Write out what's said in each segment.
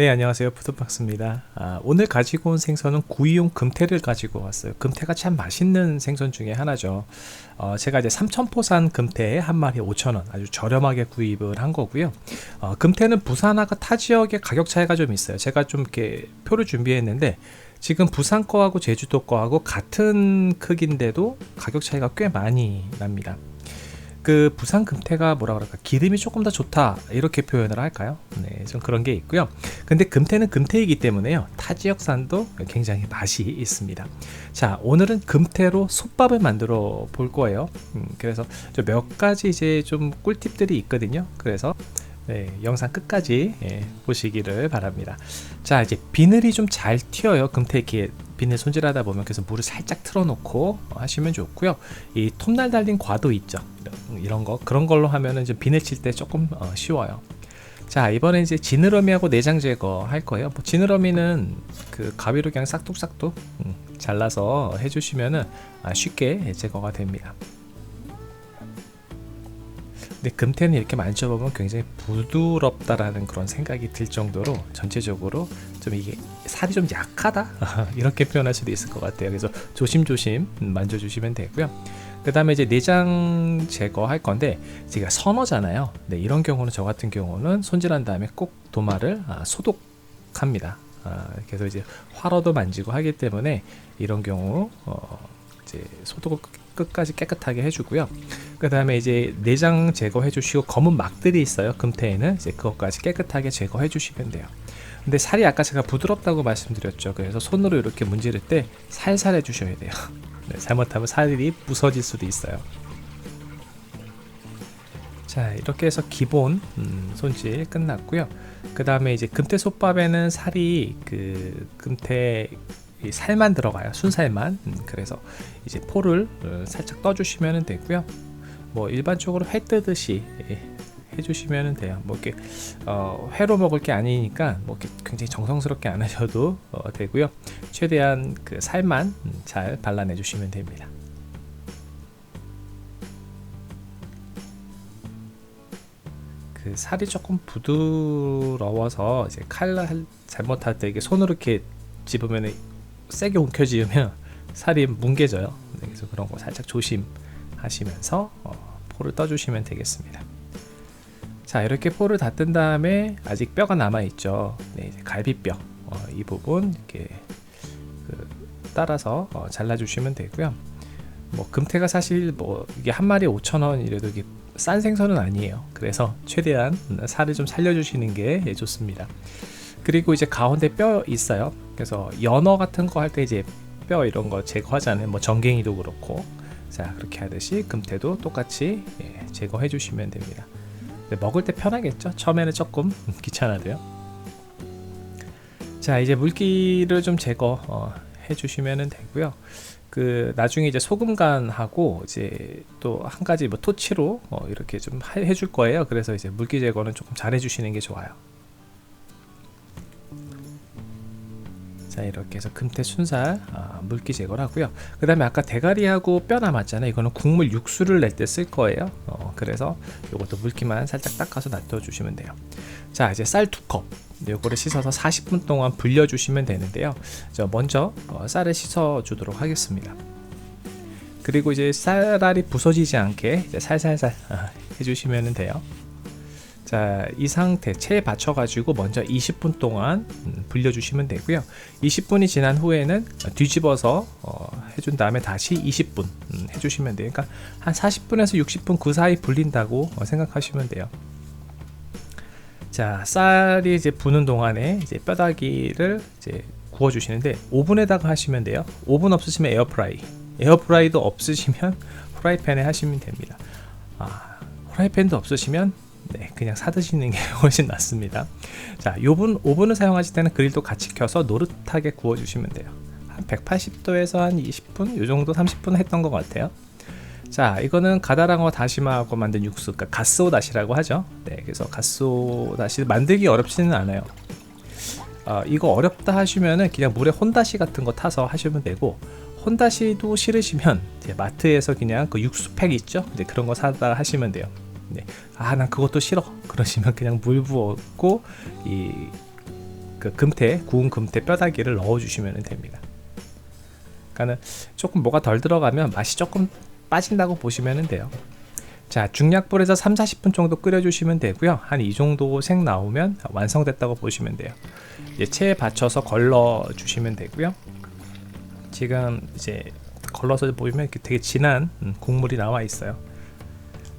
네, 안녕하세요. 푸드박스입니다. 오늘 가지고 온 생선은 구이용 금태를 가지고 왔어요. 금태가 참 맛있는 생선 중에 하나죠. 제가 이제 삼천포산 금태에 한 마리 5,000원 아주 저렴하게 구입을 한 거고요. 금태는 부산하고 타 지역의 가격 차이가 좀 있어요. 제가 좀 이렇게 표를 준비했는데 지금 부산 거하고 제주도 거하고 같은 크기인데도 가격 차이가 꽤 많이 납니다. 그 부산 금태가 뭐라 그럴까, 기름이 조금 더 좋다 이렇게 표현을 할까요? 네, 좀 그런 게 있고요. 근데 금태는 금태이기 때문에요, 타 지역산도 굉장히 맛이 있습니다. 자, 오늘은 금태로 솥밥을 만들어 볼 거예요. 그래서 몇 가지 이제 좀 꿀팁들이 있거든요. 그래서 네, 영상 끝까지 보시기를 바랍니다. 자, 이제 비늘이 좀 잘 튀어요. 금태 이렇게 비늘 손질하다 보면. 그래서 물을 살짝 틀어놓고 하시면 좋고요. 이 톱날 달린 과도 있죠. 이런 거, 그런 걸로 하면은 이제 비늘 칠 때 조금 쉬워요. 자, 이번에 이제 지느러미하고 내장 제거 할 거예요. 뭐 지느러미는 그 가위로 그냥 싹둑싹둑 잘라서 해주시면은 쉽게 제거가 됩니다. 근데 금태는 이렇게 만져보면 굉장히 부드럽다라는 그런 생각이 들 정도로 전체적으로 좀 이게 살이 좀 약하다 이렇게 표현할 수도 있을 것 같아요. 그래서 조심조심 만져주시면 되고요. 그 다음에 이제 내장 제거할 건데, 제가 선어잖아요. 네, 이런 경우는, 저 같은 경우는 손질한 다음에 꼭 도마를 소독합니다. 그래서 이제 활어도 만지고 하기 때문에 이런 경우 이제 소독을 끝까지 깨끗하게 해주고요. 그 다음에 이제 내장 제거해 주시고, 검은 막들이 있어요. 금태에는 이제 그것까지 깨끗하게 제거해 주시면 돼요. 근데 살이 아까 제가 부드럽다고 말씀드렸죠. 그래서 손으로 이렇게 문지를 때 살살 해 주셔야 돼요. 네, 잘못하면 살이 부서질 수도 있어요. 자, 이렇게 해서 기본 손질 끝났고요. 그 다음에 이제 금태 솥밥에는 살이 그 금태 이 살만 들어가요. 순살만. 그래서 이제 포를 살짝 떠주시면 되고요. 뭐 일반적으로 회 뜨듯이 해주시면 돼요. 뭐 이렇게 회로 먹을 게 아니니까 뭐 이렇게 굉장히 정성스럽게 안 하셔도 되고요. 최대한 그 살만 잘 발라내 주시면 됩니다. 그 살이 조금 부드러워서 이제 칼날 잘못할 때 이게 손으로 이렇게 집으면, 세게 움켜쥐으면 살이 뭉개져요. 네, 그래서 그런 거 살짝 조심하시면서 포를 떠주시면 되겠습니다. 자, 이렇게 포를 다 뜬 다음에 아직 뼈가 남아 있죠. 네, 이제 갈비뼈 이 부분 이렇게 따라서 잘라주시면 되고요. 뭐 금태가 사실 뭐 이게 한 마리 5,000원 이래도 이게 싼 생선은 아니에요. 그래서 최대한 살을 좀 살려주시는 게 좋습니다. 그리고 이제 가운데 뼈 있어요. 그래서 연어 같은 거 할 때 이제 뼈 이런 거 제거하잖아요. 뭐 정갱이도 그렇고. 자, 그렇게 하듯이 금태도 똑같이 제거해 주시면 됩니다. 먹을 때 편하겠죠. 처음에는 조금 귀찮아도요. 자, 이제 물기를 좀 제거해 주시면 되고요. 그 나중에 이제 소금 간하고 이제 또 한 가지 뭐 토치로 이렇게 좀 해줄 거예요. 그래서 이제 물기 제거는 조금 잘 해주시는 게 좋아요. 자, 이렇게 해서 금태 순살 물기 제거를 하고요. 그 다음에 아까 대가리하고 뼈 남았잖아요. 이거는 국물 육수를 낼 때 쓸 거예요. 그래서 이것도 물기만 살짝 닦아서 놔둬 주시면 돼요. 자, 이제 쌀 2컵 요거를 씻어서 40분 동안 불려 주시면 되는데요. 먼저 쌀을 씻어 주도록 하겠습니다. 그리고 이제 쌀알이 부서지지 않게 이제 살살살 해주시면 돼요. 자, 이 상태 체에 받쳐 가지고 먼저 20분 동안 불려주시면 되고요. 20분이 지난 후에는 뒤집어서 해준 다음에 다시 20분 해주시면 돼요. 그러니까 한 40분에서 60분 그 사이 불린다고 생각하시면 돼요. 자, 쌀이 이제 부는 동안에 이제 뼈다귀를 이제 구워주시는데 오븐에다가 하시면 돼요. 오븐 없으시면 에어프라이도 없으시면 프라이팬에 하시면 됩니다. 프라이팬도 없으시면 그냥 사 드시는 게 훨씬 낫습니다. 자, 오븐을 사용하실 때는 그릴도 같이 켜서 노릇하게 구워 주시면 돼요. 한 180도에서 한 20분 요 정도, 30분 했던 것 같아요. 자, 이거는 가다랑어 다시마하고 만든 육수, 그러니까 가스오 다시라고 하죠. 네, 그래서 가스오 다시 만들기 어렵지는 않아요. 이거 어렵다 하시면은 그냥 물에 혼다시 같은 거 타서 하시면 되고, 혼다시도 싫으시면 이제 마트에서 그냥 그 육수팩 있죠? 이제 그런 거 사다 하시면 돼요. 네. 난 그것도 싫어 그러시면 그냥 물 부었고 이 그 금태, 구운 금태 뼈다귀를 넣어 주시면 됩니다. 그러니까는 조금 뭐가 덜 들어가면 맛이 조금 빠진다고 보시면 돼요. 자, 중약불에서 3-40분 정도 끓여 주시면 되고요. 한 이 정도 색 나오면 완성됐다고 보시면 돼요. 이제 체에 받쳐서 걸러 주시면 되고요. 지금 이제 걸러서 보시면 이렇게 되게 진한 국물이 나와 있어요.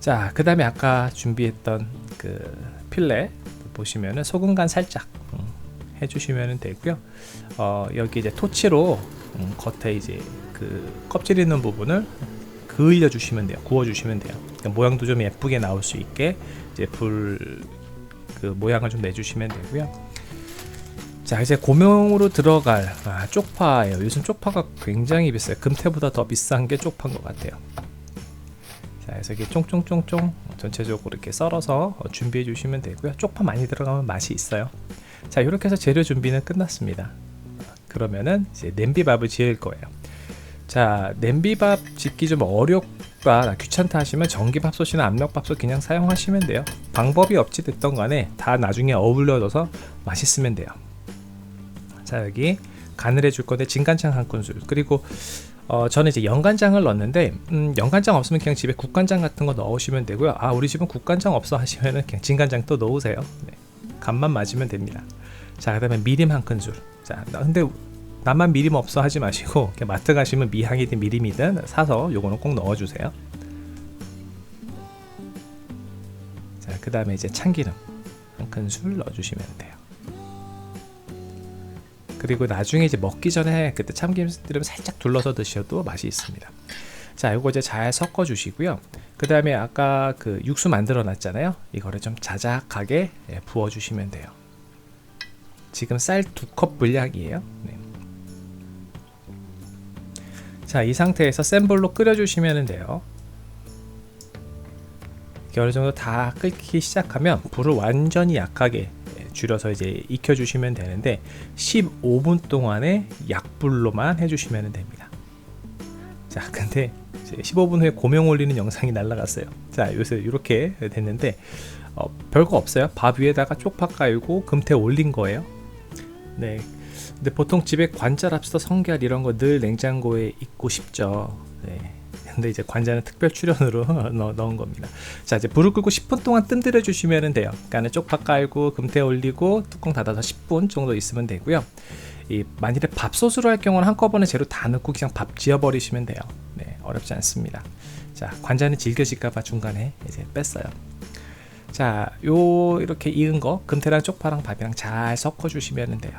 자, 그 다음에 아까 준비했던 그 필레 보시면은 소금 간 살짝 해주시면 되고요. 여기 이제 토치로 겉에 이제 그 껍질 있는 부분을 그을려 주시면 돼요. 구워 주시면 돼요. 그러니까 모양도 좀 예쁘게 나올 수 있게 이제 그 모양을 좀 내주시면 되고요. 자, 이제 고명으로 들어갈 쪽파예요. 요즘 쪽파가 굉장히 비싸요. 금태보다 더 비싼 게 쪽파인 것 같아요. 자, 그래서 이렇게 쫑쫑쫑쫑 전체적으로 이렇게 썰어서 준비해 주시면 되고요. 쪽파 많이 들어가면 맛이 있어요. 자, 이렇게 해서 재료 준비는 끝났습니다. 그러면은 이제 냄비밥을 지을 거예요. 자, 냄비밥 짓기 좀 어렵다, 귀찮다 하시면 전기밥솥이나 압력밥솥 그냥 사용하시면 돼요. 방법이 없지 됐던 간에 다 나중에 어울려져서 맛있으면 돼요. 자, 여기 간을 해줄 건데 진간장 한 큰술, 그리고 저는 이제 연간장을 넣었는데 연간장 없으면 그냥 집에 국간장 같은 거 넣으시면 되고요. 우리 집은 국간장 없어 하시면은 그냥 진간장 또 넣으세요. 네, 간만 맞으면 됩니다. 자, 그 다음에 미림 한 큰술. 자, 근데 나만 미림 없어 하지 마시고 그냥 마트 가시면 미향이든 미림이든 사서 요거는 꼭 넣어주세요. 자, 그 다음에 이제 참기름 한 큰술 넣어주시면 돼요. 그리고 나중에 이제 먹기 전에 그때 참기름 살짝 둘러서 드셔도 맛이 있습니다. 자, 요거 이제 잘 섞어 주시고요. 그 다음에 아까 그 육수 만들어 놨잖아요. 이거를 좀 자작하게 부어 주시면 돼요. 지금 쌀 2컵 분량이에요. 네. 자, 이 상태에서 센 불로 끓여 주시면 돼요. 어느 정도 다 끓기 시작하면 불을 완전히 약하게 줄여서 이제 익혀 주시면 되는데 15분 동안에 약불로만 해주시면 됩니다. 자, 근데 15분 후에 고명 올리는 영상이 날라갔어요. 자, 요새 이렇게 됐는데 별거 없어요. 밥 위에다가 쪽파 깔고 금태 올린 거예요. 네. 근데 보통 집에 관자 랍스터, 성게알 이런 거 늘 냉장고에 있고 싶죠. 네. 근데 이제 관자는 특별 출연으로 넣은 겁니다. 자, 이제 불을 끄고 10분 동안 뜸들여 주시면 돼요. 그러니까 쪽파 깔고 금태 올리고 뚜껑 닫아서 10분 정도 있으면 되고요. 만일에 밥솥으로 할 경우는 한꺼번에 재료 다 넣고 그냥 밥 지어 버리시면 돼요. 네, 어렵지 않습니다. 자, 관자는 질겨질까봐 중간에 이제 뺐어요. 자, 이렇게 익은 거 금태랑 쪽파랑 밥이랑 잘 섞어 주시면 돼요.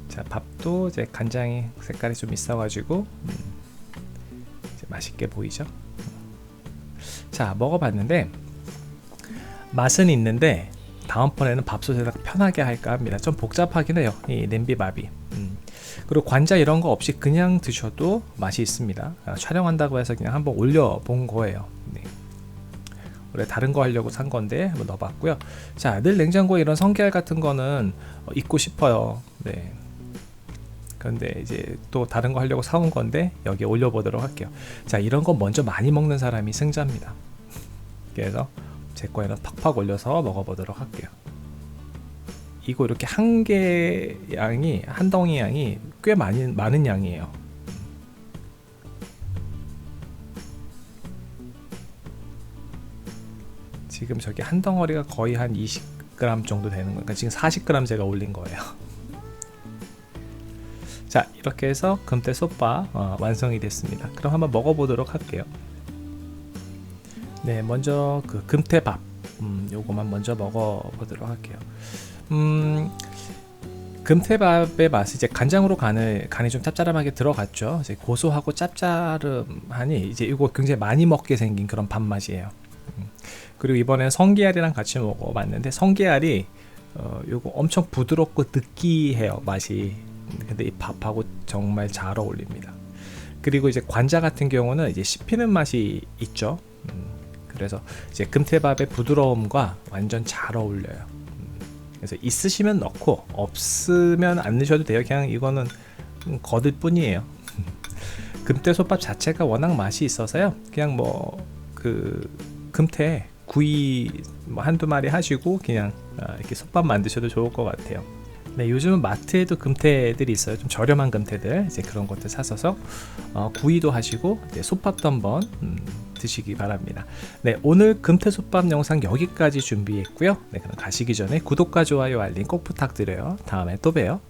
자, 밥도 이제 간장이 색깔이 좀 있어가지고 이제 맛있게 보이죠. 자, 먹어봤는데 맛은 있는데 다음번에는 밥솥에다가 편하게 할까 합니다. 좀 복잡하긴 해요, 이 냄비밥이. 그리고 관자 이런 거 없이 그냥 드셔도 맛이 있습니다. 촬영한다고 해서 그냥 한번 올려본 거예요. 네. 원래 다른 거 하려고 산 건데 한번 넣어봤고요. 자, 늘 냉장고에 이런 성게알 같은 거는 익고 싶어요. 네. 그런데 이제 또 다른 거 하려고 사온 건데 여기에 올려보도록 할게요. 자, 이런 거 먼저 많이 먹는 사람이 승자입니다. 그래서 제 거에는 팍팍 올려서 먹어보도록 할게요. 이거 이렇게 한 개 양이, 한 덩이 양이 꽤 많은 양이에요. 지금 저기 한 덩어리가 거의 한 20g 정도 되는 거니까 지금 40g 제가 올린 거예요. 자, 이렇게 해서 금태 솥밥 완성이 됐습니다. 그럼 한번 먹어보도록 할게요. 네, 먼저 그 금태밥 요거만 먼저 먹어보도록 할게요. 금태밥의 맛이 이제 간장으로 간이 좀 짭짤하게 들어갔죠. 이제 고소하고 짭짤하니 이제 이거 굉장히 많이 먹게 생긴 그런 밥 맛이에요. 그리고 이번엔 성게알이랑 같이 먹어봤는데 성게알이 요거 엄청 부드럽고 느끼해요, 맛이. 근데 이 밥하고 정말 잘 어울립니다. 그리고 이제 관자 같은 경우는 이제 씹히는 맛이 있죠. 그래서 이제 금태밥의 부드러움과 완전 잘 어울려요. 그래서 있으시면 넣고 없으면 안 넣으셔도 돼요. 그냥 이거는 거들 뿐이에요. 금태 솥밥 자체가 워낙 맛이 있어서요. 그냥 뭐 그 금태 구이 뭐 한두 마리 하시고 그냥 이렇게 솥밥 만드셔도 좋을 것 같아요. 네, 요즘은 마트에도 금태들이 있어요. 좀 저렴한 금태들, 이제 그런 것들 사셔서 구이도 하시고 이제 솥밥도 한번 드시기 바랍니다. 네, 오늘 금태 솥밥 영상 여기까지 준비했고요. 네, 그럼 가시기 전에 구독과 좋아요, 알림 꼭 부탁드려요. 다음에 또 봬요.